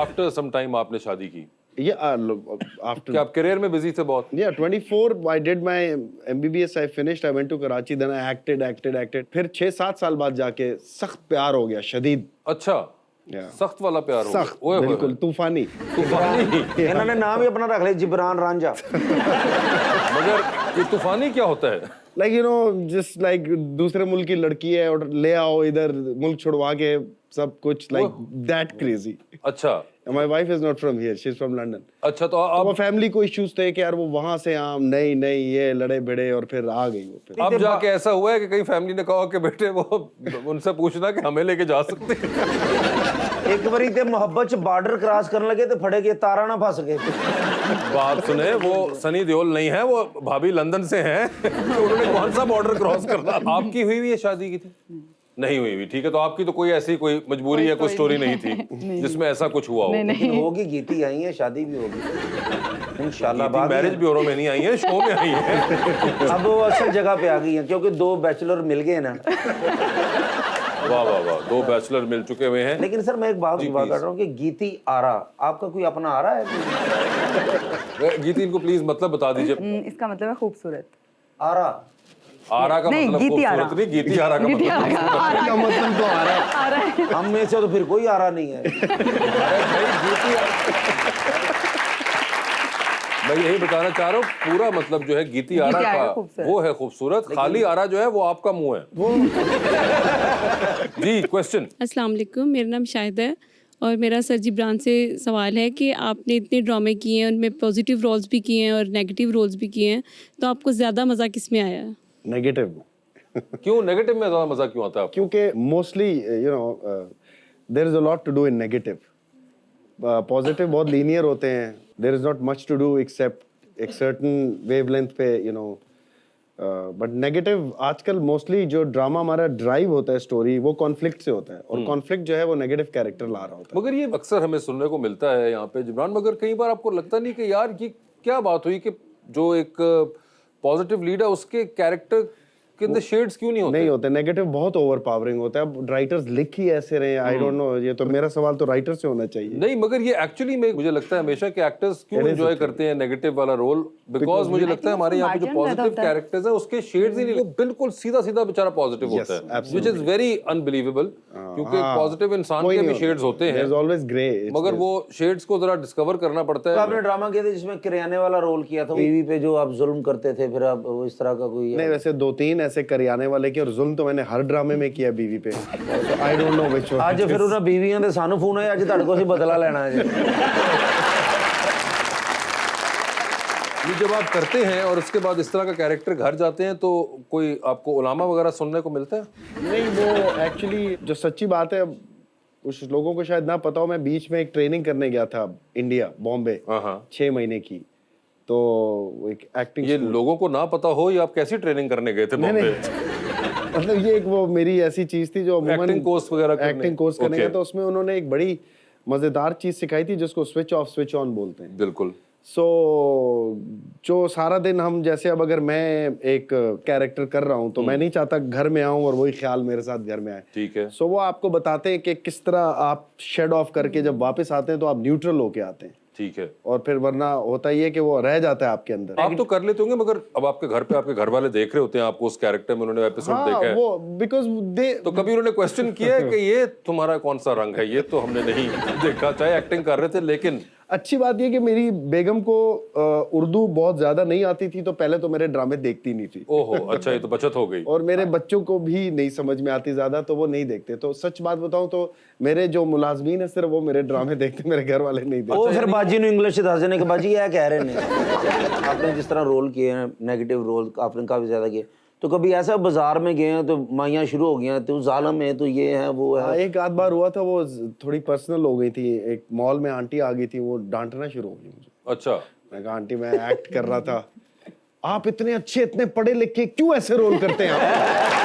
After some time आपने शादी की? After क्या आप करियर में बिजी थे बहुत? 24 I did my MBBS, I finished, I went to Karachi, then I acted. फिर 6-7 साल बाद जाके सख्त प्यार हो गया, शदीद। अच्छा, सख्त वाला प्यार हो गया। सख्त, बिल्कुल तूफानी। इन्होंने नाम ही अपना रख लिया, जिब्रान रांझा। मगर ये तूफानी क्या होता है? Like you know, just like दूसरे मुल्क की लड़की है और ले आओ इधर, मुल्क छुड़वा के सब कुछ, like that crazy। अच्छा, My wife is not from here, she's from London। अच्छा, तो तो वो आप फैमिली को इश्यूज थे कि यार वो वहां से नहीं ये लड़े भिड़े और फिर आ गई वो फिर। अब जाके ऐसा हुआ है कि कई फैमिली ने कहा कि बेटे वो उनसे पूछना कि हमें लेके जा सकते हैं। एक बारी ते मोहब्बत च बॉर्डर क्रॉस करने लगे तो फड़े के तारा ना फंस गए। बात सुने, वो सनी देओल नहीं है, वो भाभी लंदन से हैं। तो उन्होंने कौन सा बॉर्डर क्रॉस करना? आपकी हुई हुई है शादी की थी? नहीं हुई हुई, ठीक है। तो आपकी तो कोई ऐसी कोई मजबूरी या कोई स्टोरी नहीं थी जिसमें ऐसा कुछ हुआ हो? लेकिन होगी, गीती आई है, शादी भी होगी इंशाल्लाह। बाद मैरिज ब्यूरो में नहीं आई है, शो में आई है। अब वो असल जगह पे आ गई है क्योंकि 2 बैचलर मिल गए ना। वाह वाह वाह, 2 बैचलर मिल चुके हुए हैं। लेकिन सर मैं एक बात कर रहा हूँ कि गीती आरा, आपका कोई अपना आरा है? गीती, इनको प्लीज मतलब बता दीजिए। इसका मतलब है खूबसूरत। आरा, आरा का नहीं, मतलब गीती आरा। खूबसूरत नहीं, गीती आरा का मतलब का मतलब तो आ रहा है। हम में से तो फिर कोई आरा नहीं है। मैं यही बताना चाह रहा हूँ, पूरा मतलब जो है गीती आरा का वो है खूबसूरत, खाली आरा जो है वो आपका मुंह है। जी, क्वेश्चन। अस्सलाम वालेकुम, मेरा नाम शाहिद है और मेरा सर जिब्रान से सवाल है कि आपने इतने ड्रामे किए हैं, उनमें पॉजिटिव रोल्स भी किए हैं और नेगेटिव रोल्स भी किए हैं, तो आपको ज़्यादा मज़ा किस में आया? नेगेटिव में। क्यों नेगेटिव में ज़्यादा मज़ा क्यों आता है? क्योंकि mostly you know there is a lot to do in negative. Positive बहुत लीनियर होते हैं, there is not much to do except एक सर्टेन वेवलेंथ पे, यू नो। बट नेगेटिव आजकल मोस्टली जो ड्रामा हमारा ड्राइव होता है स्टोरी, वो कॉन्फ्लिक्ट से होता है और कॉन्फ्लिक्ट जो है वो नेगेटिव कैरेक्टर ला रहा होता है। मगर ये अक्सर हमें सुनने को मिलता है यहाँ पे जिब्रान, मगर कई बार आपको लगता नहीं कि यार ये क्या बात हुई कि जो एक पॉजिटिव लीड है उसके कैरेक्टर के अंदर शेड्स क्यों नहीं होते? नेगेटिव बहुत ओवर पावरिंग होता है। अब राइटर्स लिख ही ऐसे रहे, आई डोंट नो, ये तो मेरा सवाल तो राइटर से होना चाहिए। नहीं, मगर ये एक्चुअली में मुझे लगता है हमेशा कि एक्टर्स क्यों एंजॉय करते हैं नेगेटिव वाला रोल, बिकॉज मुझे लगता है हमारे यहाँ पे जो पॉजिटिव कैरेक्टर्स हैं उसके शेड्स ही नहीं, वो बिल्कुल सीधा सीधा बेचारा पॉजिटिव होता है, व्हिच इज वेरी अनबिलीवेबल, क्योंकि पॉजिटिव इंसान के भी शेड्स होते हैं, ऑलवेज ग्रे, मगर वो शेड्स को जरा डिस्कवर करना पड़ता है। आपने ड्रामा किया था जिसमें किराने वाला रोल किया था, बीवी पे जो आप जुल्म करते थे, फिर आप वो इस तरह का कोई? नहीं, वैसे 2-3 ऐसे करियाने वाले के, और जुल्म तो मैंने हर ड्रामे में किया बीवी पे। I don't know which one. आज फिर उन्हें बीवियां दे सानू फोन है, आज ਤੁਹਾਡੇ ਕੋਲ ਅਸੀਂ बदला लेना है जी। ये जब आप करते हैं और उसके बाद इस तरह का कैरेक्टर घर जाते हैं तो कोई आपको उलामा वगैरह सुनने को मिलता है? नहीं, वो एक्चुअली जो सच्ची बात है, कुछ लोगों को शायद ना पता हो, मैं बीच में एक ट्रेनिंग करने गया था इंडिया, बॉम्बे, 6 महीने की। तो एक एक्टिंग, ये लोगों को ना पता हो, या आप कैसी ट्रेनिंग करने गए थे बॉम्बे? मतलब ये एक वो मेरी ऐसी चीज थी जो एक्टिंग कोर्स वगैरह एक्टिंग कोर्स करने गया, तो उसमें उन्होंने एक बड़ी मजेदार चीज सिखाई थी जिसको स्विच ऑफ स्विच ऑन बोलते हैं। बिल्कुल। सो जो सारा दिन हम, जैसे अब अगर मैं एक कैरेक्टर कर रहा हूँ तो मैं नहीं चाहता घर में आऊँ और वही ख्याल मेरे साथ घर में आए। ठीक है। सो वो आपको बताते हैं कि किस तरह आप शेड ऑफ करके जब वापस आते हैं तो आप न्यूट्रल होके आते हैं। ठीक है। और फिर वरना होता ही है कि वो रह जाता है आपके अंदर। आप तो कर लेते होंगे, मगर अब आपके घर पे आपके घर वाले देख रहे होते हैं आपको उस कैरेक्टर में, उन्होंने एपिसोड देखा है, वो बिकॉज दे, तो कभी उन्होंने क्वेश्चन किया है कि ये तुम्हारा कौन सा रंग है? ये तो हमने नहीं देखा, चाहे एक्टिंग कर रहे थे। लेकिन अच्छी बात ये कि मेरी बेगम को उर्दू बहुत ज्यादा नहीं आती थी, तो पहले तो मेरे ड्रामे देखती नहीं थी। ओहो, अच्छा, ये तो बचत हो गई। और मेरे बच्चों को भी नहीं समझ में आती ज्यादा, तो वो नहीं देखते। तो सच बात बताऊं तो मेरे जो मुलाजमीन है सिर्फ वो मेरे ड्रामे देखते, मेरे घर वाले नहीं देखते। वो फिर बाजी ने इंग्लिश दस देने के बाजी क्या कह रहे हैं। आपने जिस तरह रोल किए हैं, नेगेटिव रोल आपने काफी ज्यादा किए, तो कभी ऐसा बाजार में गए हैं तो माइयां शुरू हो गई हैं, तो जालिम है, तो ये है वो है? एक आध बार हुआ था, वो थोड़ी पर्सनल हो गई थी। एक मॉल में आंटी आ गई थी, वो डांटना शुरू हो गई मुझे। अच्छा। मैं कहा आंटी, मैं एक्ट कर रहा था, आप इतने अच्छे, इतने पढ़े लिखे, क्यों ऐसे रोल करते हैं आप?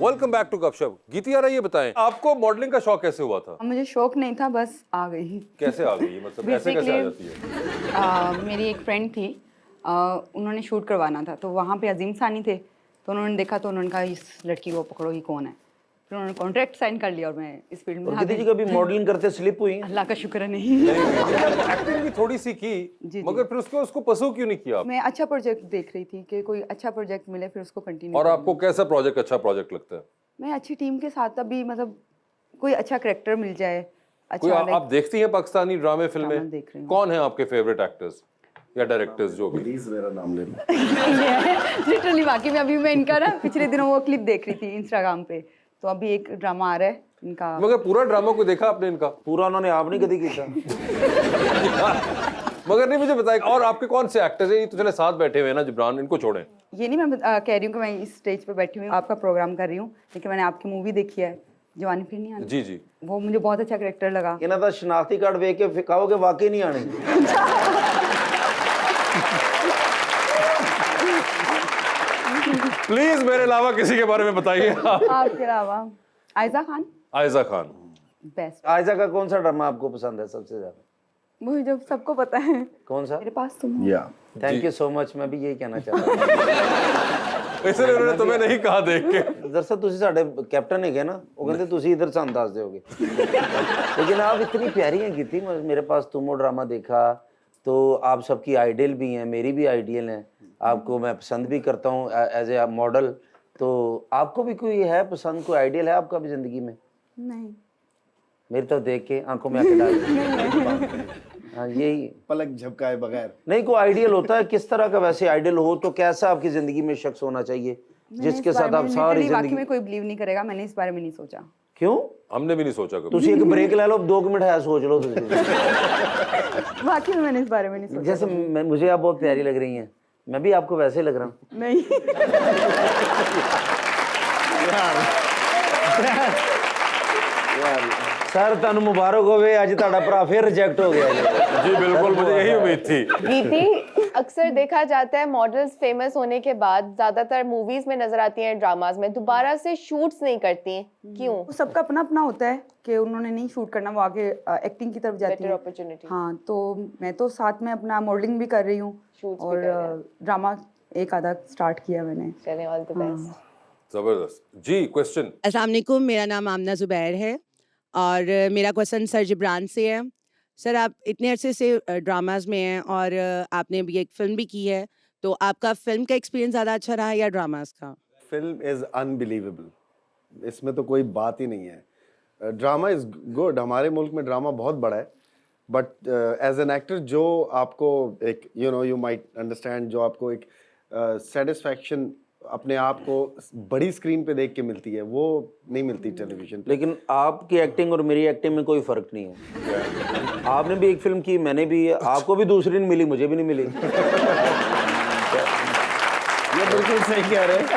वेलकम बैक टू गपशप। गीती यारा, ये बताएं आपको मॉडलिंग का शौक कैसे हुआ था? मुझे शौक नहीं था, बस आ गई। कैसे आ गई? मतलब ऐसे कैसे आ जाती है? मेरी एक फ्रेंड थी, उन्होंने शूट करवाना था, तो वहाँ पे अजीम सानी थे, तो उन्होंने देखा तो उन्होंने कहा इस लड़की को पकड़ो, ये कौन है। फिर उन्होंने कॉन्ट्रैक्ट साइन कर लिया और मैं इस फील्ड में और आ किसी गई। जी कभी मॉडलिंग करते स्लिप हुई? अल्लाह का शुक्र है नहीं। एक्टिंग भी थोड़ी सी की, जी। मगर फिर उसको परस्यू क्यों नहीं किया आप? मैं अच्छा प्रोजेक्ट देख रही थी कि कोई अच्छा प्रोजेक्ट मिले फिर उसको कंटिन्यू। और आपको कैसा प्रोजेक्ट अच्छा प्रोजेक्ट लगता है? मैं अच्छी टीम के साथ अभी मतलब कोई अच्छा करेक्टर मिल जाए, कोई अच्छा आप देखती हैं पाकिस्तानी ड्रामे फिल्में? ड्रामा देख रही हूँ। कौन है आपके फेवरेट एक्टर्स या डायरेक्टर्स जो भी? प्लीज मेरा नाम ले लो। लिटरली वाकई में अभी मैं इनका ना पिछले दिनों वो क्लिप देख रही थी इंस्टाग्राम पे, तो अभी एक ड्रामा आ रहा है इनका। मगर पूरा ड्रामा को देखा आपने इनका? पूरा उन्होंने आप नहीं कभी किया। मगर नहीं मुझे बताएगा। और आपके कौन से एक्टर्स हैं? ये तो चले साथ बैठे हुए हैं ना जिब्रान, इनको छोड़ें। ये नहीं मैं कह रही हूँ कि मैं इस स्टेज पे बैठी हुई हूँ, आपका प्रोग्राम कर रही हूँ, लेकिन मैंने आपकी मूवी देखी है जवानी फिर नहीं आनी। जी जी। वो मुझे बहुत अच्छा करेक्टर लगा। इन्हें तो शनाख्ती कार्ड देख के फिर कहोगे वाकई नहीं आने। प्लीज मेरे अलावा किसी के बारे में बताइए। आपके अलावा आयजा खान आयजा खान। बेस्ट। आयजा का कौन सा ड्रामा आपको पसंद है सबसे ज्यादा? वो जो सबको पता है, कौन सा? मेरे पास तुम हो। या थैंक यू सो मच, मैं भी यही कहना चाहता हूँ। इसलिए उन्होंने तुम्हें नहीं कहा देख के। दरअसल ਤੁਸੀਂ ਸਾਡੇ ਕੈਪਟਨ ਹੈਗੇ ਨਾ, ਉਹ ਕਹਿੰਦੇ ਤੁਸੀਂ इधर ਸਾਨੂੰ ਦੱਸ ਦਿਓਗੇ। लेकिन आप इतनी प्यारी हैं कीती, मेरे पास तुम वो ड्रामा देखा तो आप सबकी आइडियल भी हैं, मेरी भी आइडियल हैं, आपको मैं पसंद भी करता हूँ एज ए मॉडल। तो आपको भी कोई है पसंद, कोई आइडियल है आपका भी जिंदगी में? नहीं मेरी तरफ देख के आंखों में आके डाल। हाँ यही। पलक झपकाए बगैर नहीं, कोई आइडियल होता है किस तरह का? वैसे आइडियल हो तो कैसा आपकी जिंदगी में शख्स होना चाहिए जिसके साथ आप सारी वाकई जिंदगी? में कोई बिलीव नहीं करेगा, मैंने इस बारे में नहीं सोचा। क्यों? हमने भी नहीं सोचा कभी। तुसी एक ब्रेक ले लो, 2 मिनट है सोच लो तुसी। वाकई में मैंने इस बारे में नहीं सोचा। जैसे मुझे आप बहुत प्यारी लग रही हैं, मैं भी आपको वैसे लग रहा हूँ। नहीं। सर ਤੁਹਾਨੂੰ मुबारक होवे, ਅੱਜ ਤੁਹਾਡਾ ਭਰਾ फिर रिजेक्ट हो गया है। जी बिल्कुल, मुझे यही उम्मीद थी। गीती, अक्सर देखा जाता है मॉडल्स फेमस होने के बाद ज्यादातर मूवीज में नजर आती हैं, ड्रामाज में, दोबारा से शूट्स नहीं करती। क्यों? वो सबका अपना अपना होता है कि उन्होंने नहीं शूट करना, वो आगे एक्टिंग की तरफ जाती बेटर है। अपॉर्चुनिटी। हाँ, तो मैं तो साथ में अपना मॉडलिंग भी कर रही हूँ Shoots भी और कर रहे हैं। ड्रामा एक आधा स्टार्ट किया मैंने। चलें, ऑल द बेस्ट। जबरदस्त। जी क्वेश्चन। अस्सलाम वालेकुम, मेरा नाम आमना ज़ुबैर है और मेरा क्वेश्चन सर जिब्रान से है। सर, आप इतने अरसे से ड्रामाज में हैं और आपने अभी एक फ़िल्म भी की है, तो आपका फ़िल्म का एक्सपीरियंस ज़्यादा अच्छा रहा या ड्रामाज का? फिल्म इज अनबिलीवेबल, इसमें तो कोई बात ही नहीं है। ड्रामा इज गुड, हमारे मुल्क में ड्रामा बहुत बड़ा है, बट एज एन एक्टर जो आपको एक यू माइट अंडरस्टैंड, जो आपको एक सेटिस्फैक्शन अपने आप को बड़ी स्क्रीन पे देख के मिलती है, वो नहीं मिलती टेलीविजन पे। लेकिन आपकी एक्टिंग और मेरी एक्टिंग में कोई फर्क नहीं है। आपने भी एक फिल्म की, मैंने भी, आपको भी दूसरी नहीं मिली, मुझे भी नहीं मिली। ये बिल्कुल सही कह रहे हैं।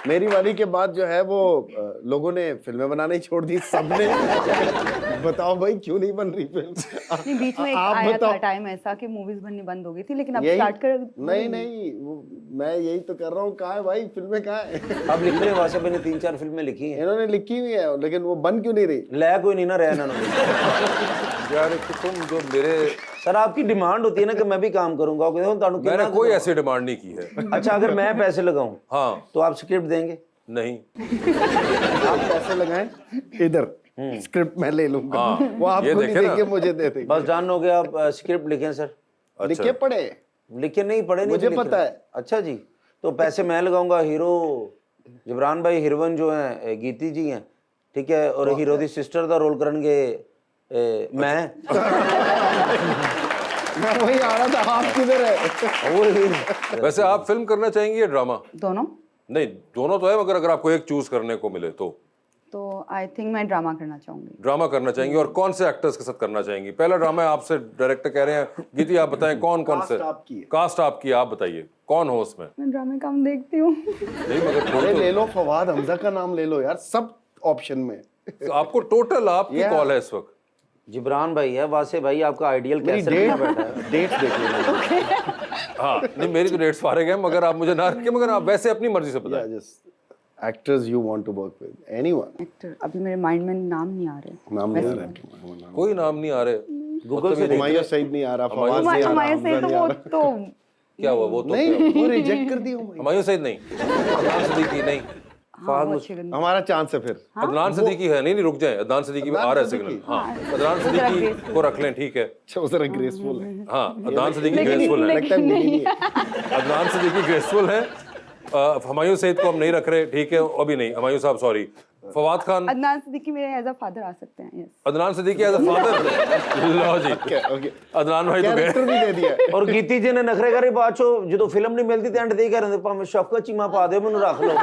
मेरी वाली के बाद जो है वो लोगों ने फिल्में बनाना ही छोड़ दी, सबने। बताओ भाई क्यों नहीं बन रही फिल्म? नहीं, बीच में एक आप आया था बताओ। टाइम ऐसा कि मूवीज बननी बंद हो गई थी, लेकिन अब यही स्टार्ट कर। नहीं मैं यही तो कर रहा हूँ, कहाँ है भाई फिल्में, कहाँ है? अब लिख रहे वासे ने 3-4 फिल्में लिखी हैं, इन्होंने लिखी हुई है लेकिन वो बन क्यों नहीं रही? लै कोई नहीं ना रहा इन्होंने। यार कि तुम जो मेरे, सर आपकी डिमांड होती है ना कि मैं भी काम करूंगा, वो कहते हैं ਤੁਹਾਨੂੰ मैंने कितना कोई दूंगा? ऐसी डिमांड नहीं की है। अच्छा, अगर मैं पैसे लगाऊं हाँ। तो आप स्क्रिप्ट देंगे? नहीं। आप पैसे लगाएं इधर, स्क्रिप्ट मैं ले लूंगा। हाँ, वो आपको ये नहीं देखे ना। देंगे, मुझे दे देंगे। बस जान हो गया, आप स्क्रिप्ट लिखें सर। लिखे पढ़े, लिखे नहीं, पढ़े नहीं, मुझे भी लिख पता रहे। है। अच्छा जी, तो पैसे मैं लगाऊंगा, हीरो जिब्रान भाई, हीरोइन जो हैं गीती जी हैं, ठीक है, और हीरो दी सिस्टर का रोल करेंगे मैं। मैं वही आ रहा था, आप किधर है? वो वैसे आप फिल्म करना चाहेंगी या ड्रामा? दोनों। नहीं, दोनों तो है, मगर अगर आपको एक चूज करने को मिले तो आई थिंक मैं ड्रामा करना चाहूंगी। ड्रामा करना चाहेंगी। और कौन से एक्टर्स के साथ करना चाहेंगी? पहला ड्रामा है, आपसे डायरेक्टर कह रहे हैं, गीती आप बताएं कौन कौन से? कास्ट आपकी है। कास्ट आपकी है, आप बताइए कौन हो उसमें? मैं ड्रामे कम देखती हूँ। नहीं मगर कोई अरे तो, ले लो, फवाद हमजा का नाम ले लो यार, सब ऑप्शन में। आपको टोटल आपकी Yeah. कॉल है इस वक्त। जिब्रान भाई है, वासे भाई आपका आइडियल मेरी कैसे डेट, बैठा है? डेट्स देख लो। हाँ नहीं, मेरी तो डेट्स फारिग हैं, मगर आप मुझे ना रखें, मगर आप वैसे अपनी मर्जी से बताएं। Just actors you want to work with, anyone. Actor अभी मेरे माइंड में नाम नहीं आ रहे। नाम नहीं आ रहा, कोई नाम नहीं आ रहे। गूगल से हुमायूं सईद नहीं आ रहा, फवाद नहीं आ रहा, हमारे से हमजा तो नहीं आ वो रहा। तो क्या हुआ वो तो नहीं, वो रिजेक्ट कर दी हूँ। हुमायूं सईद नहीं, अदनान सिद्दीकी नहीं, हाँ, वो अच्छी फिल्म। हमारा चांस है फिर। अदनान सिद्दीकी है, नहीं रुक जाए, अदनान सिद्दीकी आ रहा है सिग्नल। हाँ, अदनान सिद्दीकी को रख लें, ठीक है। अच्छा, वो जरा ग्रेसफुल है। हाँ, अदनान सिद्दीकी ग्रेसफुल है, लगता है नहीं है। अदनान सिद्दीकी ग्रेसफुल है। हुमायूं सईद को हम नहीं रख रहे, ठीक है, अभी नहीं। हुमायूं साहब सॉरी। फवाद खान, अदनान सिद्दीकी मेरे एज अ फादर आ सकते हैं। Yes, Adnan Siddiqui as a father. लो जी, ओके, अदनान भाई तो गए। कैरेक्टर भी दे दिया। और गीती जी ने नखरे करे बात चो जो फिल्म नहीं मिलती तो एंड दे कर भावें शफकत चीमा पा दे मैनू रख लो।